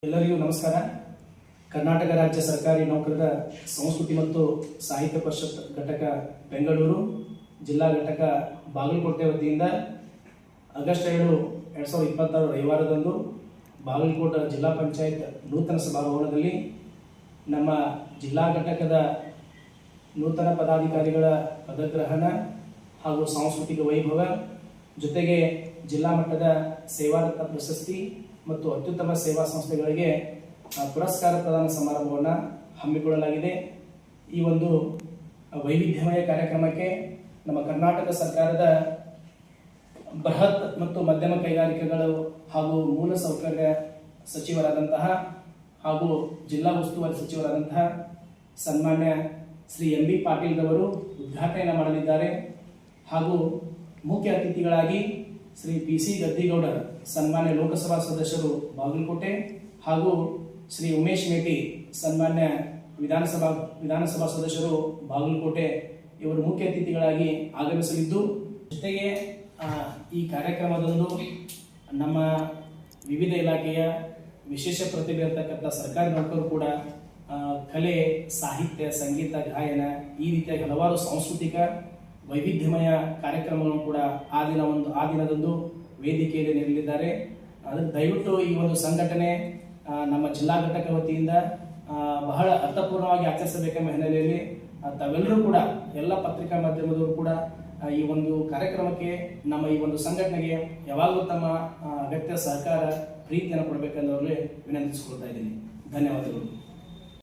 ಎಲ್ಲರಿಗೂ ನಮಸ್ಕಾರ. ಕರ್ನಾಟಕ ರಾಜ್ಯ ಸರ್ಕಾರಿ ನೌಕರರ ಸಂಸ್ಕೃತಿ ಮತ್ತು ಸಾಹಿತ್ಯ ಪರಿಷತ್ ಘಟಕ ಬೆಂಗಳೂರು ಜಿಲ್ಲಾ ಘಟಕ ಬಾಗಲಕೋಟೆ ವತಿಯಿಂದ ಆಗಸ್ಟ್ 2, 2026 ರವಿವಾರದಂದು ಬಾಗಲಕೋಟೆ ಜಿಲ್ಲಾ ಪಂಚಾಯತ್ ನೂತನ ಸಭಾಭವನದಲ್ಲಿ ನಮ್ಮ ಜಿಲ್ಲಾ ಘಟಕದ ನೂತನ ಪದಾಧಿಕಾರಿಗಳ ಪದಗ್ರಹಣ ಹಾಗೂ ಸಾಂಸ್ಕೃತಿಕ ವೈಭವ ಜೊತೆಗೆ ಜಿಲ್ಲಾ ಮಟ್ಟದ ಸೇವಾರತ್ನ ಪ್ರಶಸ್ತಿ ಮತ್ತು ಅತ್ಯುತ್ತಮ ಸೇವಾ ಸಂಸ್ಥೆಗಳಿಗೆ ಪುರಸ್ಕಾರ ಪ್ರದಾನ ಸಮಾರಂಭವನ್ನು ಹಮ್ಮಿಕೊಳ್ಳಲಾಗಿದೆ. ಈ ಒಂದು ವೈವಿಧ್ಯಮಯ ಕಾರ್ಯಕ್ರಮಕ್ಕೆ ನಮ್ಮ ಕರ್ನಾಟಕ ಸರ್ಕಾರದ ಬೃಹತ್ ಮತ್ತು ಮಧ್ಯಮ ಕೈಗಾರಿಕೆಗಳು ಹಾಗೂ ಮೂಲಸೌಕರ್ಯ ಸಚಿವರಾದಂತಹ ಹಾಗೂ ಜಿಲ್ಲಾ ಉಸ್ತುವಾರಿ ಸಚಿವರಾದಂತಹ ಸನ್ಮಾನ್ಯ ಶ್ರೀ ಎಂ ಬಿ ಪಾಟೀಲ್ ರವರು ಉದ್ಘಾಟನೆ ಮಾಡಲಿದ್ದಾರೆ. ಹಾಗೂ ಮುಖ್ಯ ಅತಿಥಿಗಳಾಗಿ ಶ್ರೀ ಪಿ ಸಿ ಗದ್ದಿಗೌಡರ್ ಸನ್ಮಾನ್ಯ ಲೋಕಸಭಾ ಸದಸ್ಯರು ಬಾಗಲಕೋಟೆ ಹಾಗೂ ಶ್ರೀ ಉಮೇಶ್ ಮೇಟಿ ಸನ್ಮಾನ್ಯ ವಿಧಾನಸಭಾ ಸದಸ್ಯರು ಬಾಗಲಕೋಟೆ ಇವರು ಮುಖ್ಯ ಅತಿಥಿಗಳಾಗಿ ಆಗಮಿಸಲಿದ್ದು, ಜೊತೆಗೆ ಈ ಕಾರ್ಯಕ್ರಮದಂದು ನಮ್ಮ ವಿವಿಧ ಇಲಾಖೆಯ ವಿಶೇಷ ಪ್ರತಿಭೆ ಇರತಕ್ಕಂಥ ಸರ್ಕಾರಿ ನೌಕರರು ಕೂಡ ಕಲೆ, ಸಾಹಿತ್ಯ, ಸಂಗೀತ, ಗಾಯನ ಈ ರೀತಿಯಾಗಿ ಹಲವಾರು ಸಾಂಸ್ಕೃತಿಕ ವೈವಿಧ್ಯಮಯ ಕಾರ್ಯಕ್ರಮಗಳನ್ನು ಕೂಡ ಆ ದಿನದಂದು ವೇದಿಕೆಯಲ್ಲಿ ನೀಡಲಿದ್ದಾರೆ. ಅದಕ್ಕೆ ದಯವಿಟ್ಟು ಈ ಒಂದು ಸಂಘಟನೆ ನಮ್ಮ ಜಿಲ್ಲಾ ಘಟಕ ವತಿಯಿಂದ ಬಹಳ ಅರ್ಥಪೂರ್ಣವಾಗಿ ಆಚರಿಸಬೇಕೆಂಬ ಹಿನ್ನೆಲೆಯಲ್ಲಿ ತಾವೆಲ್ಲರೂ ಕೂಡ ಎಲ್ಲ ಪತ್ರಿಕಾ ಮಾಧ್ಯಮದವರು ಕೂಡ ಈ ಒಂದು ಕಾರ್ಯಕ್ರಮಕ್ಕೆ ನಮ್ಮ ಈ ಒಂದು ಸಂಘಟನೆಗೆ ಯಾವಾಗಲೂ ತಮ್ಮ ಅಗತ್ಯ ಸಹಕಾರ ಪ್ರೀತಿಯನ್ನು ಕೊಡಬೇಕೆಂದವರಲ್ಲಿ ವಿನಂತಿಸಿಕೊಳ್ತಾ ಇದ್ದೀನಿ. ಧನ್ಯವಾದಗಳು.